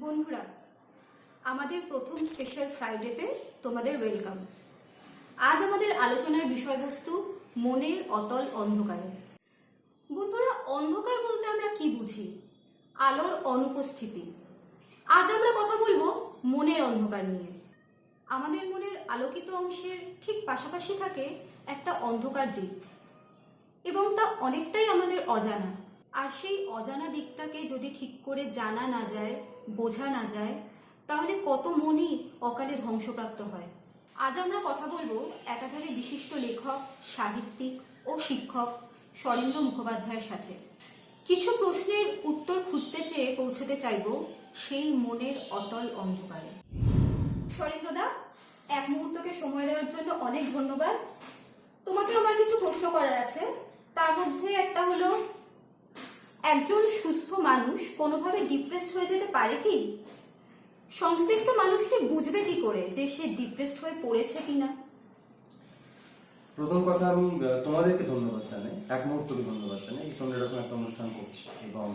বন্ধুরা, আমাদের প্রথম স্পেশাল ফ্রাইডেতে তোমাদের ওয়েলকাম। আজ আমাদের আলোচনার বিষয়বস্তু মনের অতল অন্ধকারে। বন্ধুরা, অন্ধকার বলতে আমরা কি বুঝি? আলোর অনুপস্থিতি। আজ আমরা কথা বলবো মনের অন্ধকার নিয়ে। আমাদের মনের আলোকিত অংশের ঠিক পাশাপাশি থাকে একটা অন্ধকার দিক, এবং তা অনেকটাই আমাদের অজানা। আর সেই অজানা দিকটাকে যদি ঠিক করে জানা না যায়, বোঝা না যায়, তাহলে কত মনই অকালে ধ্বংসপ্রাপ্ত হয়। আজ আমরা কথা বলবো একাধারে বিশিষ্ট লেখক, সাহিত্যিক ও শিক্ষক শরীন্দ্র মুখোপাধ্যায়ের সাথে। কিছু প্রশ্নের উত্তর খুঁজতে চেয়ে পৌঁছতে চাইব সেই মনের অতল অন্ধকারে। শরীন্দ্রদা, এক মুহূর্তকে সময় দেওয়ার জন্য অনেক ধন্যবাদ। তোমাকে আমার কিছু প্রশ্ন করার আছে। তার মধ্যে একটা হলো, একজন সুস্থ মানুষ কোনোভাবে ডিপ্রেসড হয়ে যেতে পারে কি? সংশ্লিষ্ট মানুষটি বুঝবে কি করে যে সে ডিপ্রেসড হয়ে পড়েছে কিনা? প্রথম কথা, আমি তোমাদেরকে ধন্যবাদ জানাই, এক মুহূর্তকে ধন্যবাদ জানাই তোমরা এরকম একটা অনুষ্ঠান করছো এবং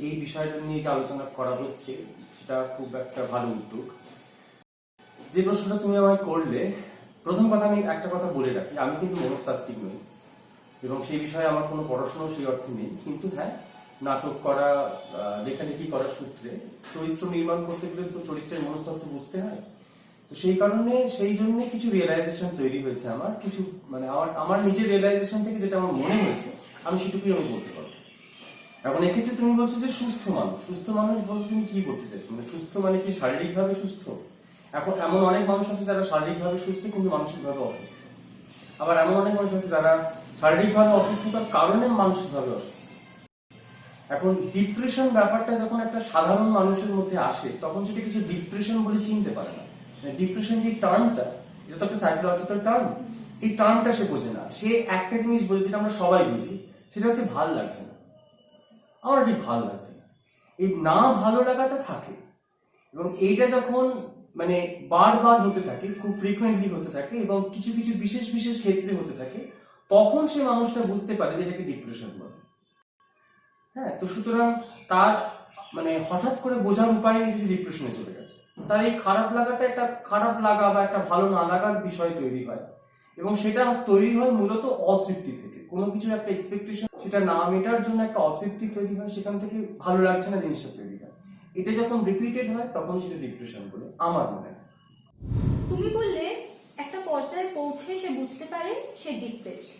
এই বিষয়টা নিয়ে যে আলোচনা করা হচ্ছে সেটা খুব একটা ভালো উদ্যোগ। যে প্রশ্নটা তুমি আমায় করলে, প্রথম কথা আমি একটা কথা বলে রাখি, আমি কিন্তু মনস্তাত্ত্বিক নই এবং সেই বিষয়ে আমার কোনো পড়াশোনাও সেই অর্থে নেই। কিন্তু হ্যাঁ, নাটক করা, লেখালেখি করার সূত্রে চরিত্র নির্মাণ করতে গেলে তো চরিত্রের মনস্তত্ত্ব বুঝতে হয়। তো সেই কারণে সেই জন্য কিছু রিয়েলাইজেশন তৈরি হয়েছে আমার, কিছু মানে আমার নিজের রিয়েলাইজেশন থেকে যেটা আমার মনে হয়েছে আমি সেটুকুই আমি বলতে পারবো। এখন এক্ষেত্রে তুমি বলছো যে সুস্থ মানুষ বলতে তুমি কি বলতে চাইছো? মানে সুস্থ মানে কি শারীরিকভাবে সুস্থ? এখন এমন অনেক মানুষ আছে যারা শারীরিকভাবে সুস্থ কিন্তু মানসিকভাবে অসুস্থ। আবার এমন অনেক মানুষ আছে যারা শারীরিকভাবে অসুস্থতার কারণে মানসিকভাবে অসুস্থ। এখন ডিপ্রেশন ব্যাপারটা যখন একটা সাধারণ মানুষের মধ্যে আসে তখন সেটাকে সে ডিপ্রেশন বলে চিনতে পারে না। ডিপ্রেশন যে টার্মটা, এটা তো একটা সাইকোলজিক্যাল টার্ম, এই টার্মটা সে বোঝে না। সে একটা জিনিস বলে, যেটা আমরা সবাই বুঝি, সেটা হচ্ছে ভাল লাগছে না, আমার ঠিক ভাল লাগছে না। এই না ভালো লাগাটা থাকে এবং এইটা যখন মানে বারবার হতে থাকে, খুব ফ্রিকুয়েন্টলি হতে থাকে এবং কিছু কিছু বিশেষ বিশেষ ক্ষেত্রে হতে থাকে, তখন সে মানুষটা বুঝতে পারে যে এটাকে ডিপ্রেশন বলে। হ্যাঁ, তো সুতরাং তার মানে হঠাৎ করে বোঝার উপায় নেই যে ডিপ্রেশনে চলে গেছে। তার এই খারাপ লাগাটা একটা খারাপ লাগা বা একটা ভালো না লাগার বিষয় তৈরি হয় এবং সেটা তৈরি হয় মূলত অতৃপ্তি থেকে। কোনো কিছু একটা এক্সপেকটেশন, সেটা না মেটার জন্য একটা অতৃপ্তি তৈরি হয়, সেখান থেকে ভালো লাগছে না জিনিসটা তৈরি হয়। এটা যখন রিপিটেড হয় তখন সেটা ডিপ্রেশন বলে আমার মনে হয়। তুমি বললে একটা পর্যায়ে পৌঁছে সে বুঝতে পারে সে ডিপ্রেসড।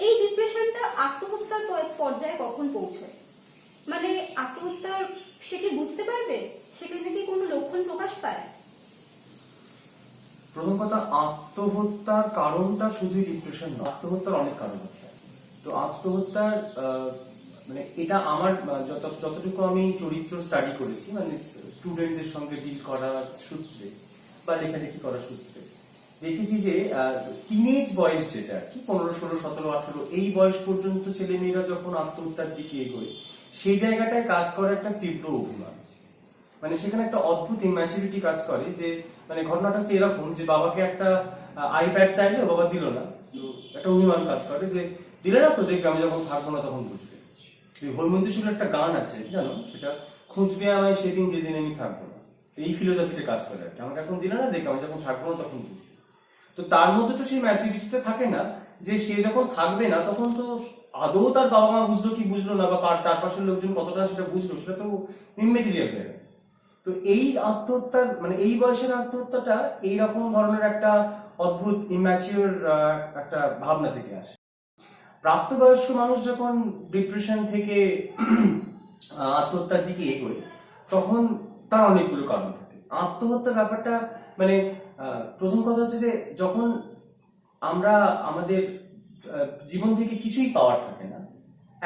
এই ডিপ্রেশনটা আত্মহত্যার পর্যায়ে কখন পৌঁছায়? মানে আত্মহত্যার সে কি বুঝতে পারবে? সেখানে কি কোনো লক্ষণ প্রকাশ পায়? প্রথম কথা, আত্মহত্যার কারণটা শুধুই ডিপ্রেশন না, আত্মহত্যার অনেক কারণ আছে। তো আত্মহত্যার মানে এটা আমার যতটুকু আমি চরিত্র স্টাডি করেছি, মানে স্টুডেন্টদের সঙ্গে ডিল করার সূত্রে বা লেখালেখি করার সূত্রে দেখেছি যে টিনেজ বয়স, যেটা কি 15, 16, 17, 18, এই বয়স পর্যন্ত ছেলে মেয়েরা যখন আত্মহত্যার দিকে এগোয়, সেই জায়গাটায় কাজ করে একটা তীব্র অভিমান। মানে সেখানে একটা অদ্ভুত ইম্যাচুরিটি কাজ করে। যে মানে ঘটনাটা হচ্ছে এরকম যে বাবাকে একটা আইপ্যাড চাইলো, বাবা দিল না, একটা অভিমান কাজ করে যে দিলে না তো, দেখবে আমি যখন থাকবো না তখন বুঝবে। হরমন্দির একটা গান আছে জানো, সেটা খুঁজবে আমায় সেদিন যেদিন আমি থাকবো না। এই ফিলোসফিতে কাজ করে আর কি, আমাকে এখন দিলে না, দেখবে আমি যখন থাকবো না তখন বুঝবে। তো তার মধ্যে তো সেই ম্যাচুরিটিটা থাকে না যে সে যখন থাকবে না তখন তো আদৌ তার বাবা মা বুঝলো কি বুঝলো না, বা চারপাশের লোকজন কতটা সেটা বুঝলো, সেটা তো ইমমেটেরিয়াল হয়ে গেল। তো এই আত্মহত্যার মানে এই বয়সের আত্মহত্যাটা এইরকম ধরনের একটা অদ্ভুত ইম্যাচিওর একটা ভাবনা থেকে আসে। প্রাপ্তবয়স্ক মানুষ যখন ডিপ্রেশন থেকে আত্মহত্যার দিকে এগোয় তখন তার অনেকগুলো কারণ থাকে। আত্মহত্যার ব্যাপারটা মানে প্রথম কথা হচ্ছে যে যখন আমরা আমাদের জীবন থেকে কিছুই পাওয়ার থাকে না,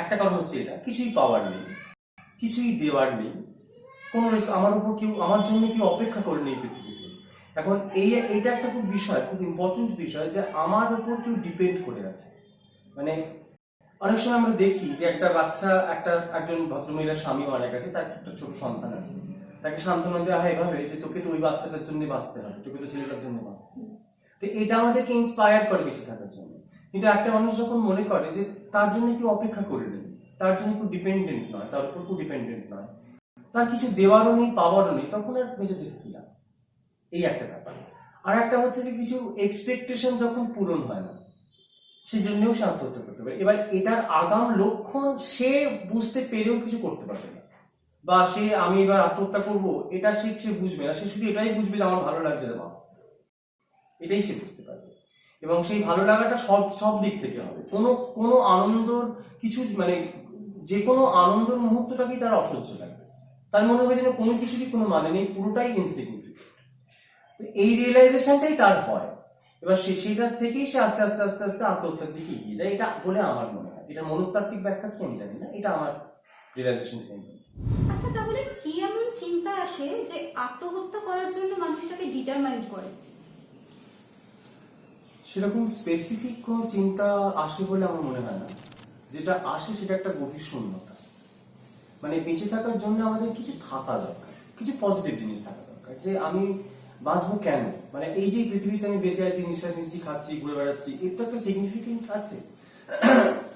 একটা কারণ হচ্ছে এটা, কিছুই পাওয়ার নেই, কিছুই দেওয়ার নেই, কোনো আমার উপর কেউ, আমার জন্য কেউ অপেক্ষা করে নেই পৃথিবীতে। এখন এইটা একটা খুব বিষয়, খুব ইম্পর্টেন্ট বিষয় যে আমার উপর কেউ ডিপেন্ড করে আছে। মানে অনেক সময় আমরা দেখি যে একটা বাচ্চা, একজন ভদ্রমহিলার স্বামী মারা গেছে, তার একটা ছোট সন্তান আছে, তাকে সান্ত্বনা দেওয়া হয় এভাবে যে তোকে তো ওই বাচ্চাটার জন্য বাঁচতে হবে, তোকে তো ছেলেটার জন্য বাঁচতে হবে। তো এটা আমাদেরকে ইন্সপায়ার করে বেঁচে থাকার জন্য। কিন্তু একটা মানুষ যখন মনে করে যে তার জন্য কেউ অপেক্ষা করে নেই, তার জন্য কেউ ডিপেন্ডেন্ট নয়, তার উপর কেউ ডিপেন্ডেন্ট নয়, তার কিছু দেওয়ারও নেই, পাওয়ারও নেই, তখন আর বেঁচে থেকে কি লাভ? এই একটা ব্যাপার। আর একটা হচ্ছে যে কিছু এক্সপেকটেশন যখন পূরণ হয় না, সেই জন্যও সে আত্মহত্যা করতে পারে। এবার এটার আগাম লক্ষণ সে বুঝতে পেরেও কিছু করতে পারবে না, বা সে আমি এবার আত্মহত্যা করবো এটা সে বুঝবে না। সে শুধু এটাই বুঝবে যে আমার ভালো লাগছে না বাঁচতে, এটাই সে বুঝতে পারবে। এবং সেই ভালো লাগাটা সব সব দিক থেকে হবে। কোনো কোনো আনন্দর কিছু মানে যে কোনো আনন্দের মুহূর্তটাকেই তার অসহ্য লাগবে, তার মনে হবে যেন কোনো কিছুরই কোনো মানে নেই, পুরোটাই ইনসিগনিফিকেন্ট। এই রিয়েলাইজেশনটাই তার হয়। এবার সেটার থেকেই সে আস্তে আস্তে আস্তে আস্তে আত্মহত্যার দিকে এগিয়ে যায়, এটা বলে আমার মনে হয়। এটা মনস্তাত্ত্বিক ব্যাখ্যা কি আমি জানি না, এটা আমার রিয়েলাইজেশন থেকে। আচ্ছা, তাহলে কি এমন চিন্তা আসে যে আত্মহত্যা করার জন্য মানুষটাকে ডিটারমাইন্ড করে? সেরকম স্পেসিফিক কোনো চিন্তা আসে বলে আমার মনে হয় না। যেটা আসে সেটা একটা গভীর শূন্যতা। মানে বেঁচে থাকার জন্য আমাদের কিছু থাকা দরকার, কিছু পজিটিভ জিনিস থাকা দরকার। যে আমি বাঁচবো কেন, মানে এই যে পৃথিবীতে আমি বেঁচে আছি, নিঃশ্বাস নিচ্ছি, খাচ্ছি, ঘুরে বেড়াচ্ছি, এর তো একটা সিগনিফিকেন্স আছে।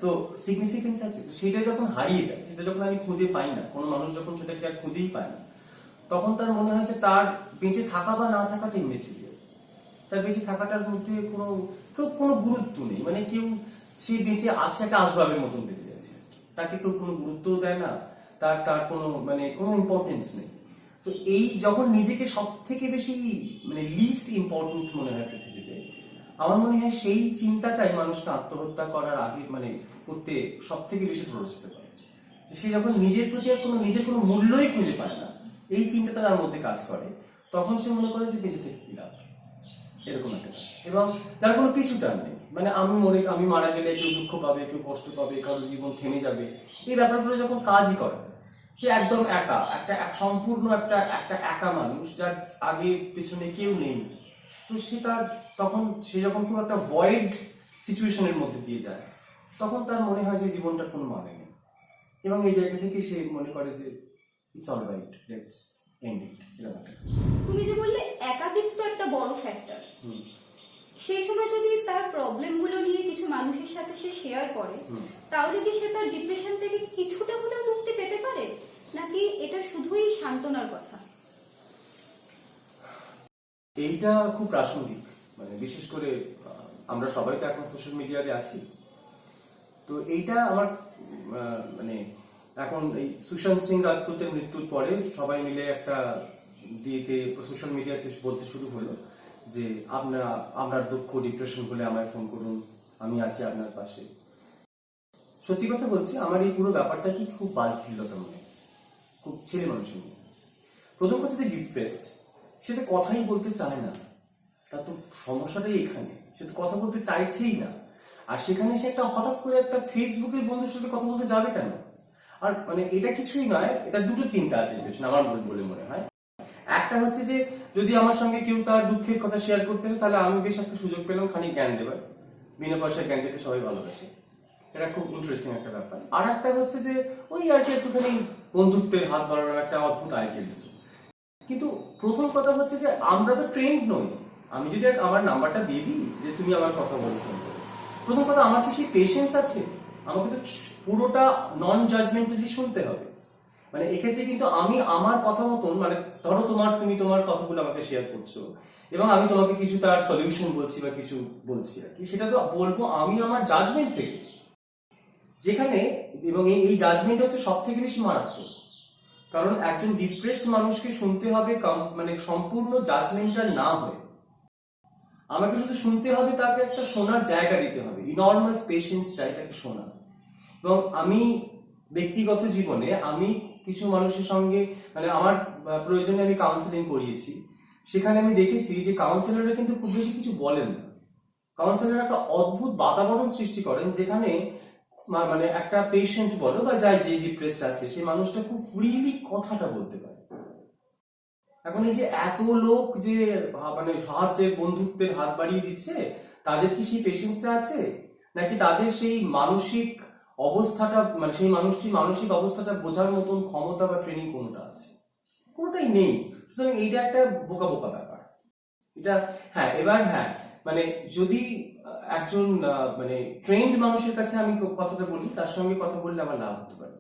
তো সিগনিফিকেন্স আছে, তো সেটা যখন হারিয়ে যায়, সেটা যখন আমি খুঁজে পাই না, কোনো মানুষ যখন সেটাকে আর খুঁজেই পায় না, তখন তার মনে হয় যে তার বেঁচে থাকা বা না থাকাটা ইমেটেরিয়াল। তার বেঁচে থাকাটার মধ্যে কোনো গুরুত্ব নেই। মানে কেউ সে বেঁচে আছে একটা আসবাবের মতন বেঁচে আছে, তাকে কেউ কোনো গুরুত্বও দেয় না, তার তার কোনো মানে কোনো ইম্পর্টেন্স নেই। তো এই যখন নিজেকে সব থেকে বেশি মানে লিস্ট ইম্পর্টেন্ট মনে হয় পৃথিবীতে, আমার মনে হয় সেই চিন্তাটাই মানুষকে আত্মহত্যা করার আগে মানে করতে সব থেকে বেশি প্ররোচিত করে। সে যখন নিজের প্রতি আর নিজের কোনো মূল্যই খুঁজে পায় না, এই চিন্তাটা তার মধ্যে কাজ করে, তখন সে মনে করে যে বেঁচে থেকে কি লাভ, এরকম একটা। এবং তার কোনো পিছুটান নেই। মানে আমি মারা গেলে কেউ দুঃখ পাবে, কেউ কষ্ট পাবে, কারো জীবন থেমে যাবে, এই ব্যাপারগুলো যখন কাজই করে, সে একদম একা, সম্পূর্ণ একটা একা মানুষ, যার আগে পেছনে কেউ নেই। তো সে যখন খুব একটা ভয়েড সিচুয়েশনের মধ্যে দিয়ে যায়, তখন তার মনে হয় যে জীবনটার কোনো মানে নেই। এবং এই জায়গা থেকে সে মনে করে যে it's all right, let's end it, এরকম একটা। তুমি যে বললে একাকিত্ব একটা বড় ফ্যাক্টর, সেই সময় যদি তার প্রবলেমগুলো নিয়ে কিছু মানুষের সাথে সে শেয়ার করে, তাহলে কি সে তার ডিপ্রেশন থেকে কিছুটা হলেও মুক্তি পেতে পারে, নাকি এটা শুধুই সান্ত্বনার কথা? এইটা খুব প্রাসঙ্গিক। মানে বিশেষ করে আমরা সবাই তো এখন সোশ্যাল মিডিয়াতে আছি। তো এইটা আমার মানে এখন এই সুশান্ত সিং রাজপুতের মৃত্যুর পরে সবাই মিলে একটা দিয়েতে সোশ্যাল মিডিয়াতে বলতে শুরু হলো যে আপনার দুঃখ ডিপ্রেশন হলে আমায় ফোন করুন, আমি আছি আপনার পাশে। সত্যি কথা বলছি, আমার এই পুরো ব্যাপারটা কি খুব বালখিল্যতা মনে হচ্ছে, খুব ছেলে মানুষের মনে হচ্ছে। প্রথম কথা যে ডিপ্রেসড, সে তো কথাই বলতে চায় না, তার তো সমস্যাটাই এখানে, সে তো কথা বলতে চাইছেই না। আর সেখানে সে হঠাৎ করে একটা ফেসবুকের বন্ধুর সাথে কথা বলতে যাবে কেন? আর মানে এটা কিছুই নয়, এটা দুটো চিন্তা আছে এর পেছনে আমার বলে মনে হয়। একটা হচ্ছে যে যদি আমার সঙ্গে কেউ তার দুঃখের কথা শেয়ার করতে চায়, তাহলে আমি বেশ একটা সুযোগ পেলাম খানিক জ্ঞান দেবার। বিনা পয়সায় জ্ঞান দিতে সবাই ভালোবাসে, এটা খুব ইন্টারেস্টিং একটা ব্যাপার। আর একটা হচ্ছে যে ওই আর কি একটুখানি বন্ধুত্বের হাত বাড়ানোর একটা অদ্ভুত আইডিয়া দিচ্ছে। কিন্তু প্রথম কথা হচ্ছে যে আমরা তো ট্রেন্ড নই। আমি যদি আমার নাম্বারটা দিয়ে দিই যে তুমি আমার কথা বলো ফোন করে, প্রথম কথা আমার কি সেই পেশেন্স আছে? আমাকে তো পুরোটা নন জাজমেন্টালি শুনতে হবে। মানে এক্ষেত্রে কিন্তু আমি আমার কথা মতন, মানে ধরো তুমি তোমার কথাগুলো আমাকে শেয়ার করছো এবং আমি তোমাকে কিছু তার সলিউশন বলছি বা কিছু বলছি আর কি, সেটা তো বলবো আমি আমার জাজমেন্ট থেকে, যেখানে এবং এই জাজমেন্ট হচ্ছে সব থেকে বেশি মারাত্মক। কারণ একজন ডিপ্রেসড মানুষকে শুনতে হবে মানে সম্পূর্ণ জাজমেন্টাল না হয়ে, আমাকে শুধু শুনতে হবে, তাকে একটা শোনার জায়গা দিতে হবে, ইনর্মাস পেশেন্স চাই তাকে শোনা। এবং আমি ব্যক্তিগত জীবনে আমি কিছু মানুষের সঙ্গে মানে আমার প্রয়োজনে আমি কাউন্সেলিং করিয়েছি, সেখানে আমি দেখেছি যে কাউন্সিলররা কিন্তু খুব বেশি কিছু বলেন না। কাউন্সিলর একটা অদ্ভুত বাতাবরণ সৃষ্টি করেন যেখানে মানে একটা পেশেন্ট বলো বা যে ডিপ্রেসড আছে, সেই মানুষটা খুব ফ্রিলি কথাটা বলতে পারে। এখন এই যে এত লোক যে মানে সাহায্যের বন্ধুত্বের হাত বাড়িয়ে দিচ্ছে, তাদের কি সেই পেশেন্সটা আছে, নাকি তাদের সেই মানসিক অবস্থাটা মানে সেই মানুষটির মানসিক অবস্থাটা বোঝার মতন ক্ষমতা বা ট্রেনিং কোনটা আছে? কোনটাই নেই। সুতরাং এইটা একটা বোকা বোকা ব্যাপার এটা। হ্যাঁ, মানে যদি একজন মানে ট্রেন্ড মানুষের কাছে আমি কথাটা বলি, তার সঙ্গে কথা বললে আমার লাভ হতে পারে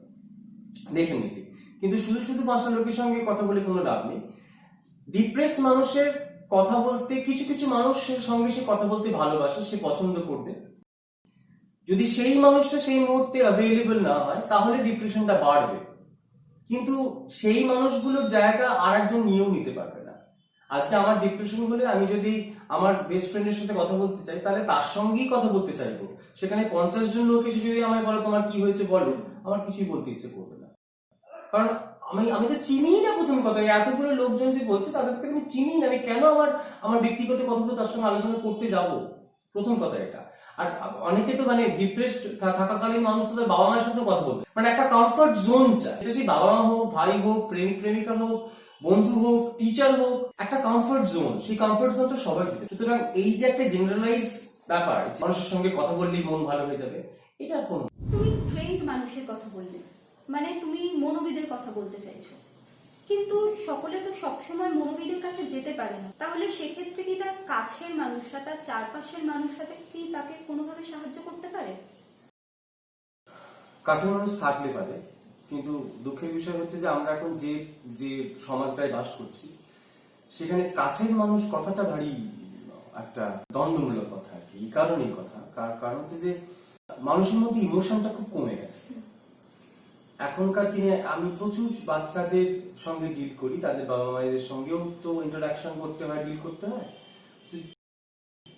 ডেফিনেটলি। কিন্তু শুধু শুধু 5টা লোকের সঙ্গে কথা বলে কোনো লাভ নেই। ডিপ্রেসড মানুষের কথা বলতে, কিছু কিছু মানুষের সঙ্গে সে কথা বলতে ভালোবাসে, সে পছন্দ করবে। যদি সেই মানুষটা সেই মুহূর্তে অ্যাভেলেবল না হয় তাহলে ডিপ্রেশনটা বাড়বে, কিন্তু সেই মানুষগুলোর জায়গা আর একজন নিয়েও নিতে পারবে না। আজকে আমার ডিপ্রেশন হলে আমি যদি আমার বেস্ট ফ্রেন্ডের সাথে কথা বলতে চাই তাহলে তার সঙ্গেই কথা বলতে চাইবো। সেখানে 50 জন লোক এসে যদি আমায় বলে তোমার কি হয়েছে বলো, আমার কিছুই বলতে ইচ্ছে করবে না। কারণ আমি তো চিনিই না। প্রথম কথা, এতগুলো লোকজন যে বলছে তাদেরকে আমি চিনিই না। আমি কেন আমার ব্যক্তিগত কথাগুলো তার সঙ্গে আলোচনা করতে যাব? প্রথম কথা এটা। আর অনেকে তো মানে ডিপ্রেসড থাকাকালীন মানুষ তো তার বাবা মায়ের সাথে কথা বলতে, মানে একটা কমফর্ট জোন চায়। এটা সেই বাবা মা হোক, ভাই হোক, প্রেমিক প্রেমিকা হোক, বন্ধু হোক, টিচার হোক, একটা কমফর্ট জোন। সেই কমফর্ট জোনটা সবার দিতে। সুতরাং এই যে একটা জেনারেলাইজ ব্যাপার, মানুষের সঙ্গে কথা বললেই মন ভালো হয়ে যাবে, এটা কোনো। তুমি ট্রেন্ড মানুষের কথা বললে, মানে তুমি মনোবিদের কথা বলতে চাইছো, কিন্তু সকলে তো সবসময় মনোবিদের কাছে যেতে পারে না। তাহলে সেক্ষেত্রে কি তার কাছের মানুষরা, তার চারপাশের মানুষরা কি তাকে কোনোভাবে সাহায্য করতে পারে? কাছের মানুষ থাকলে পারে, কিন্তু দুঃখের বিষয় হচ্ছে যে আমরা এখন যে যে সমাজটায় বাস করছি সেখানে কাছের মানুষ কথাটা ভারী একটা দ্বন্দ্বমূলক কথা আর কি। এই কারণেই কথা, কারণ হচ্ছে যে মানুষের মধ্যে ইমোশনটা খুব কমে গেছে এখনকার দিনে। আমি প্রচুর বাচ্চাদের সঙ্গে ডিল করি, তাদের বাবা মায়েদের সঙ্গেও তো ইন্টারাকশন করতে হয়, ডিল করতে হয়।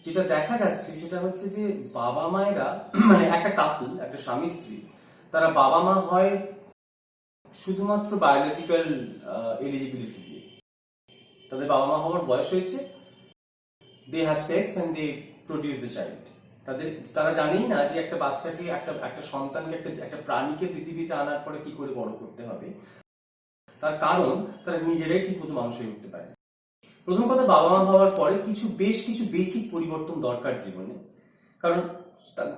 যেটা দেখা যাচ্ছে সেটা হচ্ছে যে বাবা মায়েরা, মানে একটা কাপল, একটা স্বামী স্ত্রী, তারা বাবা মা হয় শুধুমাত্র বায়োলজিক্যাল এলিজিবিলিটি দিয়ে। তাদের বাবা মা হওয়ার বয়স হয়েছে, they have sex and they produce the child. তারা জানেই না যে একটা বাচ্চাকে, একটা সন্তানকে, একটা প্রাণীকে পৃথিবীতে আনার পরে কি করে বড় করতে হবে। তার কারণ তারা নিজেরাই ঠিক মতো মানুষ হয়ে উঠতে পারে। প্রথম কথা, বাবা মা হওয়ার পরে বেশ কিছু বেসিক পরিবর্তন দরকার জীবনে, কারণ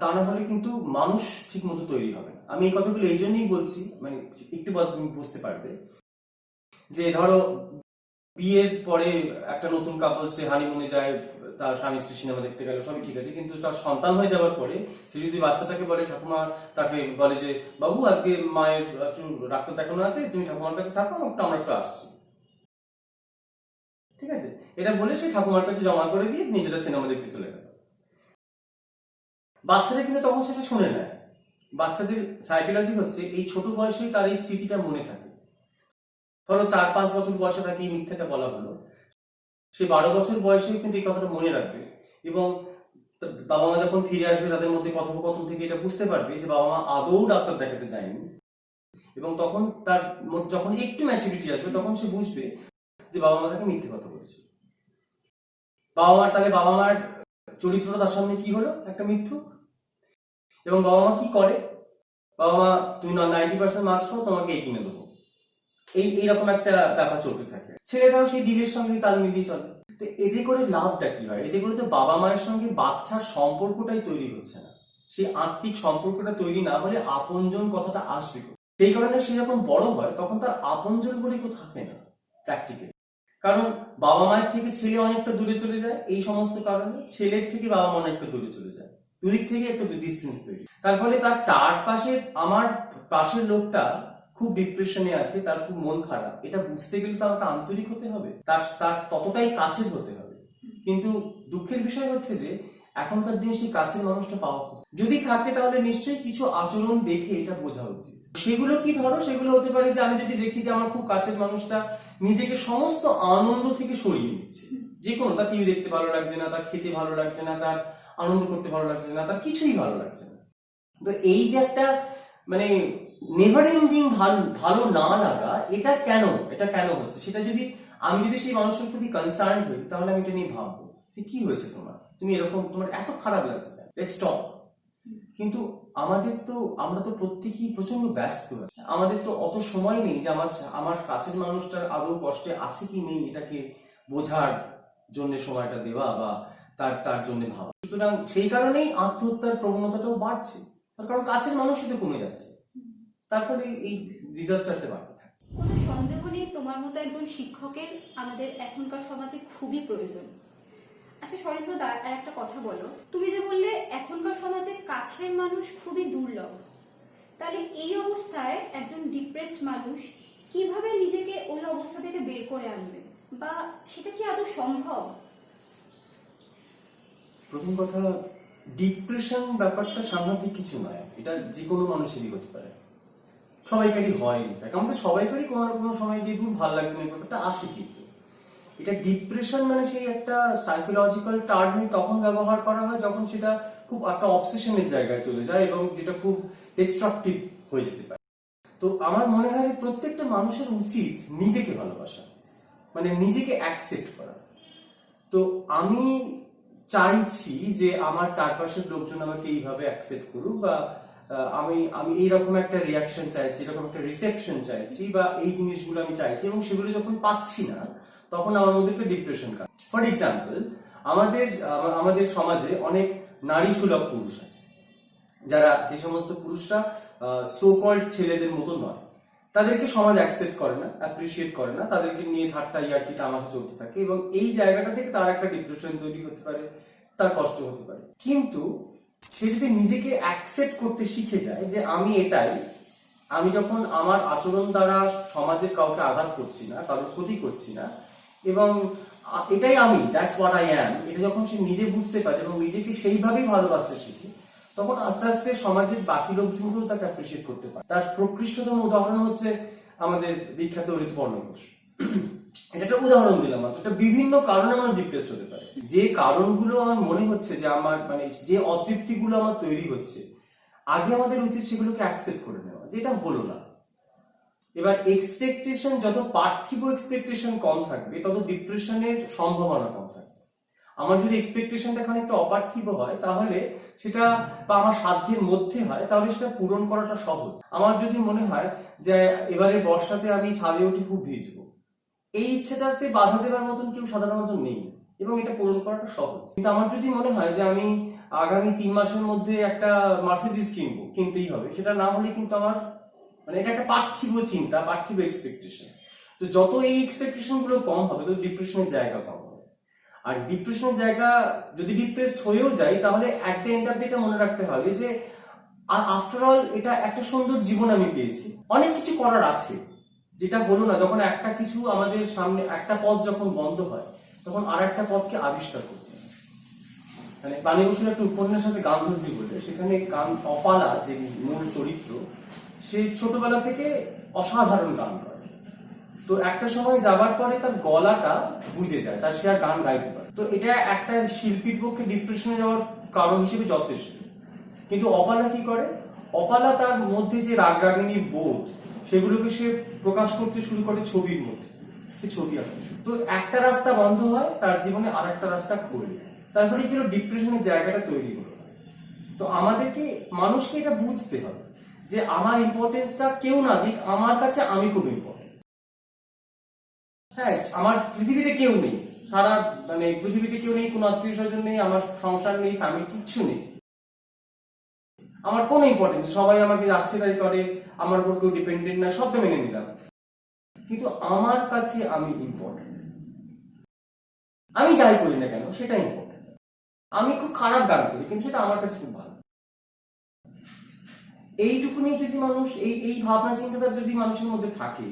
তা না হলে কিন্তু মানুষ ঠিক মতো তৈরি হবে না। আমি এই কথাগুলো এই জন্যই বলছি, মানে একটু পর তুমি বুঝতে পারবে যে ধরো বিয়ের পরে একটা নতুন কাপল সে হানিমুনে যায়, তার স্বামী স্ত্রী সিনেমা দেখতে গেল, সবই ঠিক আছে, কিন্তু তার সন্তান হয়ে যাওয়ার পরে সে যদি বাচ্চাটাকে বলে, ঠাকুমা তাকে বলে যে বাবু আজকে মায়ের একটু ডাক্তার দেখানো আছে, তুমি ঠাকুমার কাছে থাকো, আমরা একটু আসছি, ঠিক আছে, এটা বলে সে ঠাকুমার কাছে জমা করে দিয়ে নিজেরা সিনেমা দেখতে চলে গেল। বাচ্চারা কিন্তু তখন সেটা শুনে নেয়। বাচ্চাদের সাইকোলজি হচ্ছে এই ছোট বয়সেই তার এই স্মৃতিটা মনে থাকে। ধরো 4-5 বছর বয়সে তাকে এই মিথ্যাটা বলা হলো, সে 12 বছর বয়সেও কিন্তু এই কথাটা মনে রাখবে, এবং বাবা মা যখন ফিরে আসবে তাদের মধ্যে কথোপকথন থেকে এটা বুঝতে পারবে যে বাবা মা আদৌ ডাক্তার দেখাতে যায়নি, এবং তখন তার যখন একটু ম্যাচুরিটি আসবে তখন সে বুঝবে যে বাবা মা তাকে মিথ্যে কথা বলেছে। তাহলে বাবা মার চরিত্রটা তার সামনে কি হলো? একটা মিথ্যুক। এবং বাবা মা কি করে? বাবা মা, তুমি 90% মার্কস পাও, তোমাকে এই কিনে দেবো, এইরকম একটা ব্যাপার চলতে থাকে। ছেলেটাও সেই দিকের সঙ্গে তাল মিলিয়ে চলে। তো এতে করে লাভটা কি হয়? এতে করে তো বাবা মায়ের সঙ্গে বাচ্চার সম্পর্কটাই তৈরি হচ্ছে না। সেই আত্মিক সম্পর্কটা তৈরি না হলে আপনজন কথাটা আসবে। সেই কারণে সে যখন বড় হয় তখন তার আপনজন বলে কেউ থাকে না প্র্যাকটিক্যালি। কারণ বাবা মায়ের থেকে ছেলে অনেকটা দূরে চলে যায়, এই সমস্ত কারণে ছেলের থেকে বাবা মা অনেকটা দূরে চলে যায়, দুদিক থেকে একটা ডিস্টেন্স তৈরি। তার ফলে তার চারপাশের, আমার পাশের লোকটা খুব ডিপ্রেশনে আছে, তার খুব মন খারাপ, এটা বুঝতে গেলে তো আমাকে আন্তরিক হতে হবে, তার ততটাই কাছের হতে হবে। কিন্তু দুঃখের বিষয় হচ্ছে যে এখনকার দিনে সেই কাছের মানুষটা পাওয়া, যদি থাকে তাহলে নিশ্চয়ই কিছু আচরণ দেখে এটা বোঝা উচিত। সেগুলো কি? ধরো সেগুলো হতে পারে যে আমি যদি দেখি যে আমার খুব কাছের মানুষটা নিজেকে সমস্ত আনন্দ থেকে সরিয়ে নিচ্ছে, যে কোনো, তার টিভি দেখতে ভালো লাগছে না, তার খেতে ভালো লাগছে না, তার আনন্দ করতে ভালো লাগছে না, তার কিছুই ভালো লাগছে না। তো এই যে একটা মানে নেভার এন্ডিং ভালো না লাগা, এটা কেন হচ্ছে, সেটা যদি আমি সেই মানুষের প্রতি কনসার্ন হই তাহলে আমি এটা নিয়ে ভাববো যে কি হয়েছে তোমার, তুমি এরকম, তোমার এত খারাপ লাগছে, লেটস টক। কিন্তু আমরা তো প্রত্যেকেই প্রচন্ড ব্যস্ত, আমাদের তো অত সময় নেই যে আমার কাছের মানুষটার আদৌ কষ্টে আছে কি নেই এটাকে বোঝার জন্য সময়টা দেওয়া বা তার জন্য ভাবা। সুতরাং সেই কারণেই আত্মহত্যার প্রবণতাটাও বাড়ছে, তার কারণ কাছের মানুষই তো কমে যাচ্ছে, তারপরে এই ডিজাস্টারটা বাড়তে থাকছে। কোনো সন্দেহ নেই তোমার মতো একজন শিক্ষকের আমাদের এখনকার সমাজে খুবই প্রয়োজন। আচ্ছা সরেন্দ্র দা, আর একটা কথা বলো, তুমি যে বললে এখনকার সমাজে কাছের মানুষ খুবই দুর্লভ, তাহলে এই অবস্থায় একজন ডিপ্রেসড মানুষ কিভাবে নিজেকে ওই অবস্থা থেকে বের করে আনবে, বা সেটা কি আদৌ সম্ভব? প্রথম কথা, ডিপ্রেশন ব্যাপারটা সাংঘাতিক কিছু নয়, এটা যে কোনো মানুষেরই হতে পারে, সবাইকারই হয়। আমাদের সবাইকারই কোনো না কোনো সময় গিয়ে খুব ভালো লাগছে না এই ব্যাপারটা আসে। কিন্তু এটা ডিপ্রেশন মানে সেই একটা সাইকোলজিক্যাল টার্মই তখন ব্যবহার করা হয় যখন সেটা খুব একটা অবসেশনের জায়গায় চলে যায় এবং যেটা খুব ডিস্ট্রাকটিভ হয়ে যেতে পারে। তো আমার মনে হয় যে প্রত্যেকটা মানুষের উচিত নিজেকে ভালোবাসা, মানে নিজেকে অ্যাকসেপ্ট করা। তো আমি চাইছি যে আমার চারপাশের লোকজন আমাকে এইভাবে অ্যাকসেপ্ট করুক, বা আমি আমি এইরকম একটা রিয়াকশন চাইছি, এরকম একটা রিসেপশন চাইছি, বা এই জিনিসগুলো আমি চাইছি, এবং সেগুলো যখন পাচ্ছি না তখন আমার মধ্যে একটা ডিপ্রেশন কাজ। ফর এক্সাম্পল, আমাদের সমাজে অনেক নারী সুলভ পুরুষ আছে, যে সমস্ত পুরুষরা সো কল্ড ছেলেদের মতো নয়, তাদেরকে সমাজ অ্যাকসেপ্ট করে না, অ্যাপ্রিসিয়েট করে না, তাদেরকে নিয়ে ঠাট্টা ইয়ার্কি তামাশা চলতে থাকে, এবং এই জায়গাটা থেকে তার একটা ডিপ্রেশন তৈরি হতে পারে, তার কষ্ট হতে পারে। কিন্তু সে যদি নিজেকে অ্যাকসেপ্ট করতে শিখে যায় যে আমি এটাই, আমি যখন আমার আচরণ দ্বারা সমাজের কাউকে আঘাত করছি না, কারোর ক্ষতি করছি না, এবং এটাই আমি, দ্যাটস হোয়াট আই অ্যাম, এটা যখন সে নিজে বুঝতে পারে এবং নিজেকে সেইভাবেই ভালোবাসতে শিখে, তখন আস্তে আস্তে সমাজের বাকি লোকজনগুলো তাকে অ্যাপ্রিসিয়েট করতে পারে। তার প্রকৃষ্টতম উদাহরণ হচ্ছে আমাদের বিখ্যাত ঋতুপর্ণ ঘোষ। এটা একটা উদাহরণ দিলাম মাত্র। এটা বিভিন্ন কারণে আমার ডিপ্রেসড হতে পারে। যে কারণগুলো আমার মনে হচ্ছে যে আমার মানে যে অতৃপ্তিগুলো আমার তৈরি হচ্ছে, আগে আমাদের উচিত সেগুলোকে অ্যাকসেপ্ট করে নেওয়া, যেটা হলো না। এবার এক্সপেকটেশন, যত পার্থিব এক্সপেকটেশন কম থাকবে তত ডিপ্রেশনের সম্ভাবনা কম থাকবে। আমার যদি এক্সপেকটেশনটা খানিকটা অপার্থিব হয় তাহলে সেটা, বা আমার সাধ্যের মধ্যে হয় তাহলে সেটা পূরণ করাটা সহজ। আমার যদি মনে হয় যে এবারে বর্ষাতে আমি ছাদে উঠে খুব ভিজবো, এই ইচ্ছেটাতে বাধা দেওয়ার মতন কেউ সাধারণত নেই এবং এটা পূরণ করাটা সহজ। কিন্তু আমার যদি মনে হয় যে আমি আগামী 3 মাসের মধ্যে একটা মার্সিডিজ কিনতেই হবে, সেটা না হলে কিন্তু আমার মানে এটা একটা পার্থিব চিন্তা, পার্থিব এক্সপেকটেশন। তো যত এই এক্সপেকটেশন গুলো কম হবে তত ডিপ্রেশনের জায়গা কম হবে। আর ডিপ্রেশনের জায়গা, যদি ডিপ্রেসড হয়েও যাই তাহলে অ্যাট দ্য এন্ড অফ এটা মনে রাখতে হবে যে আফটার অল এটা একটা সুন্দর জীবন আমি পেয়েছি, অনেক কিছু করার আছে যেটা হলো না। যখন একটা কিছু আমাদের সামনে, একটা পথ যখন বন্ধ হয় তখন আর একটা পথকে আবিষ্কার করতে হবে। মানে বাণী বসুর একটা উপন্যাস আছে গান্ধর্বী বলে, সেখানে অপালা যে মূল চরিত্র, সে ছোটবেলা থেকে অসাধারণ গান করে। তো একটা সময় যাবার পরে তার গলাটা বুঝে যায়, তার সে আর গান গাইতে পারে। তো এটা একটা শিল্পীর পক্ষে ডিপ্রেশনে যাওয়ার কারণ হিসেবে যথেষ্ট। কিন্তু অপালা কি করে? অপালা তার মধ্যে যে রাগরাগিনী বোধ, সেগুলোকে সে প্রকাশ করতে শুরু করে ছবির মধ্যে, সে ছবি আঁকে। তো একটা রাস্তা বন্ধ হয়, তার জীবনে আর একটা রাস্তা খোলে, তারপরে কি হলো, ডিপ্রেশনের জায়গাটা তৈরি হলো। তো আমাদেরকে, মানুষকে এটা বুঝতে হবে যে আমার ইম্পর্টেন্সটা কেউ না দিক, আমার কাছে আমি খুব ইম্পর্টেন্ট। হ্যাঁ, আমার পৃথিবীতে কেউ নেই, সারা মানে পৃথিবীতে কেউ নেই, কোনো আত্মীয় স্বজন নেই, আমার সংসার নেই, ফ্যামিলি, কিচ্ছু নেই। আমার কোনো ইম্পর্টেন্স, সবাই আমাকে যাচ্ছে তাই করে, আমার উপর কেউ ডিপেন্ডেন্ট না, সবটা মেনে নিলাম। কিন্তু আমার কাছে আমি ইম্পর্টেন্ট। আমি যাই করি না কেন সেটা ইম্পর্টেন্ট। আমি খুব খারাপ গান করি কিন্তু সেটা আমার কাছে খুব ভালো। এইটুকু নিয়ে যদি মানুষ, এই ভাবনা চিন্তাটা যদি মানুষের মধ্যে থাকে,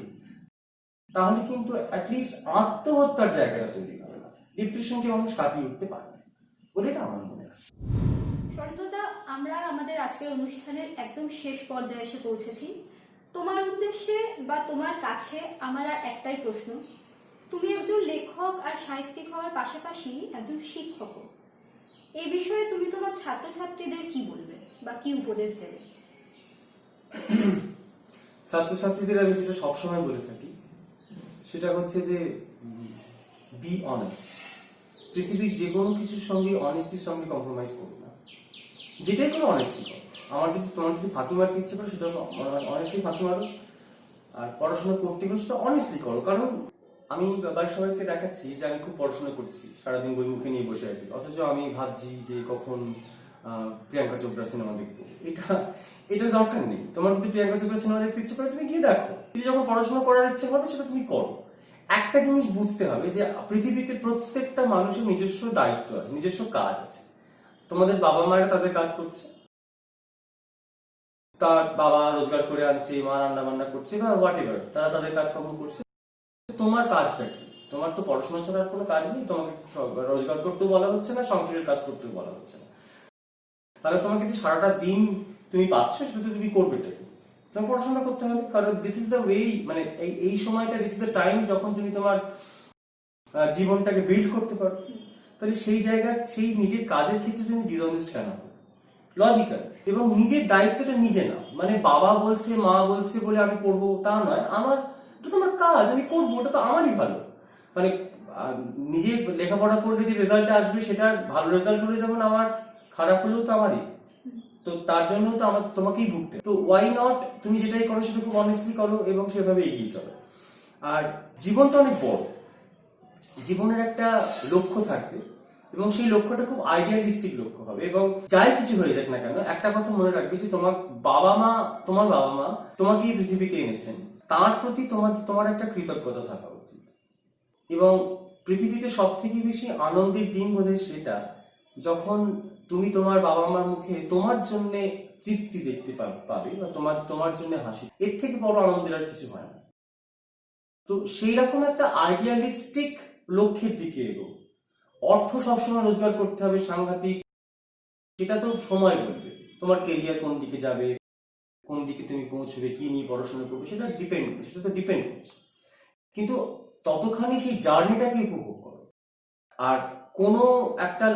তাহলে কিন্তু অ্যাটলিস্ট আত্মহত্যার জায়গাটা তৈরি হবে না, ডিপ্রেশনকে মানুষ কাটিয়ে উঠতে পারবে বলে এটা আমার মনে হয়। সরিতদা, আমরা আমাদের আজকের অনুষ্ঠানের একদম শেষ পর্যায়ে এসে পৌঁছেছি। তোমার উদ্দেশ্যে বা তোমার কাছে আমার আর একটাই প্রশ্ন, তুমি একজন লেখক আর সাহিত্যিক হওয়ার পাশাপাশি একজন শিক্ষক, এই বিষয়ে তুমি তোমার ছাত্রছাত্রীদের কি বলবে বা কি উপদেশ দেবে? ছাত্রছাত্রীদের আমি যেটা সবসময় বলে থাকি সেটা হচ্ছে যে বি অনেস্ট। পৃথিবীর যে কোনো কিছুর সঙ্গে অনেস্টির সঙ্গে কম্প্রোমাইজ করো না, যেটাই কোনো অনেস্টি করো। তোমার যদি ফাঁকি মারতে ইচ্ছে করো সেটা অনেস্টলি ফাঁকি মারো, আর পড়াশোনা করতে গেলে সেটা অনেস্টলি করো। কারণ আমি বাড়ির সবাইকে দেখাচ্ছি যে আমি খুব পড়াশোনা করছি, সারাদিন বই মুখে নিয়ে বসে আছি, অথচ আমি ভাবছি যে কখন প্রিয়াঙ্কা চোপড়া সিনেমা দেখবো। এটা দরকার নেই। তোমার যদি প্রিয়াঙ্কা চোপড়া সিনেমা দেখতে ইচ্ছে করে তুমি গিয়ে দেখো, তুমি যখন পড়াশোনা করার ইচ্ছে হবে সেটা তুমি করো। একটা জিনিস বুঝতে হবে যে পৃথিবীতে প্রত্যেকটা মানুষের নিজস্ব দায়িত্ব আছে, নিজস্ব কাজ আছে। তোমাদের বাবা মায়েরা তাদের কাজ করছে, তার বাবা রোজগার করে আনছে, মা রান্না বান্না করছে বা হোয়াট এভার, তারা তাদের কাজকর্ম করছে। তোমার কাজটা কি? তোমার তো পড়াশোনা ছাড়া আর কোনো কাজ নেই, তোমাকে রোজগার করতেও বলা হচ্ছে না, সংসারের কাজ করতেও বলা হচ্ছে না। তাহলে তোমাকে যে সারাটা দিন তুমি পাচ্ছ সেটা তো তুমি করবে কি? তোমার পড়াশোনা করতে হবে, কারণ দিস ইজ দ্য ওয়ে, মানে এই সময়টা, দিস ইজ দ্য টাইম যখন তুমি তোমার জীবনটাকে বিল্ড করতে পারো। তাহলে সেই জায়গায় সেই নিজের কাজের ক্ষেত্রে তুমি ডিসঅনেস্ট কেন হবে? লজিক্যাল। এবং নিজের দায়িত্বটা নিজে নাও। মানে বাবা বলছে, মা বলছে বলে আমি করবো তা নয়, আমার এটা তো আমার কাজ, আমি করবো, ওটা তো আমারই ভালো। মানে নিজে লেখাপড়া করলে যে রেজাল্ট আসবে সেটা ভালো রেজাল্ট হলে যেমন আমার, খারাপ হলেও তো আমারই। তো তার জন্য তো আমার তোমাকেই ভুগতে, তো ওয়াই নট তুমি যেটাই করো সেটা খুব অনেস্টলি করো এবং সেভাবে এগিয়ে চলো। আর জীবনটা অনেক বড়, জীবনের একটা লক্ষ্য থাকবে এবং সেই লক্ষ্যটা খুব আইডিয়ালিস্টিক লক্ষ্য হবে। এবং যাই কিছু হয়ে যাক না কেন, একটা কথা মনে রাখবে যে তোমার বাবা মা তোমাকে এই পৃথিবীতে এনেছেন, তার প্রতি তোমার একটা কৃতজ্ঞতা থাকা উচিত। এবং পৃথিবীতে সব থেকে বেশি আনন্দের দিন বোধহয় সেটা যখন তুমি তোমার বাবা মার মুখে তোমার জন্য তৃপ্তি দেখতে পাবে বা তোমার জন্য হাসি। এর থেকে বড় আনন্দের আর কিছু হয় না। তো সেই রকম একটা আইডিয়ালিস্টিক লক্ষ্যের দিকে এগো। অর্থ সবসময় রোজগার করতে হবে সাংঘাতিক, সেটা তো সময় বলবে। তোমার কেরিয়ার কোন দিকে যাবে, কোন দিকে তুমি পৌঁছবে, কি নিয়ে পড়াশোনা করবে, সেটা তো ডিপেন্ড করছে। কিন্তু ততখানি সেই জার্নিটাকে উপভোগ করো। আর কোনো একটা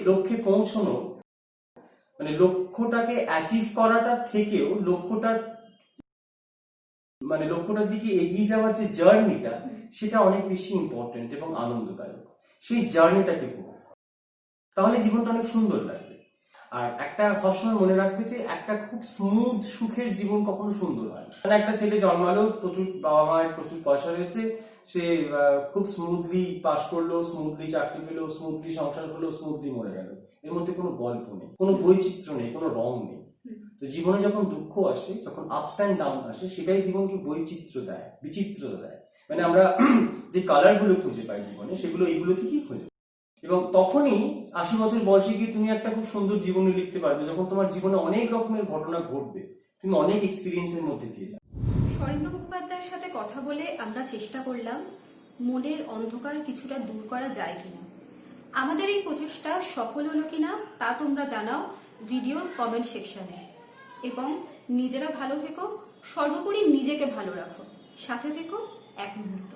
লক্ষ্যে পৌঁছানো, মানে লক্ষ্যটাকে অ্যাচিভ করাটা থেকেও লক্ষ্যটার দিকে এগিয়ে যাওয়ার যে জার্নিটা, সেটা অনেক বেশি ইম্পর্টেন্ট এবং আনন্দদায়ক। সেই জার্নিটাকে উপভোগ করো, তাহলে জীবনটা অনেক সুন্দর লাগবে। আর একটা সবসময় মনে রাখবে যে একটা খুব স্মুথ সুখের জীবন কখনো সুন্দর হয় না। মানে একটা ছেলে জন্মালো, প্রচুর বাবা মায়ের প্রচুর পয়সা রয়েছে, সে খুব স্মুথলি পাস করলো, স্মুথলি চাকরি পেলো, স্মুথলি সংসার হলো, স্মুথলি মরে গেল। এর মধ্যে কোনো গল্প নেই, কোনো বৈচিত্র্য নেই, কোনো রং নেই। তো জীবনে যখন দুঃখ আসে, যখন আপস অ্যান্ড ডাউন আসে, সেটাই জীবনকে বৈচিত্র্য দেয়, বিচিত্রতা দেয়। মানে আমরা যে কালার গুলো খুঁজে পাই জীবনে, সেগুলো এইগুলো থেকেই খুঁজে পাই। এবং তখনই 80 বছর বয়সে গিয়ে তুমি একটা খুব সুন্দর জীবনে লিখতে পারবে, যখন তোমার জীবনে অনেক রকমের ঘটনা ঘটবে, তুমি অনেক এক্সপিরিয়েন্সের মধ্যে দিয়ে যাবে। সরেন্দ্র মুখোপাধ্যায়ের সাথে কথা বলে আমরা চেষ্টা করলাম মনের অন্ধকার কিছুটা দূর করা যায় কিনা। আমাদের এই প্রচেষ্টা সফল হলো কিনা তা তোমরা জানাও ভিডিওর কমেন্ট সেকশনে। এবং নিজেরা ভালো থেকো, সর্বোপরি নিজেকে ভালো রাখো, সাথে থেকো এক মুহূর্ত।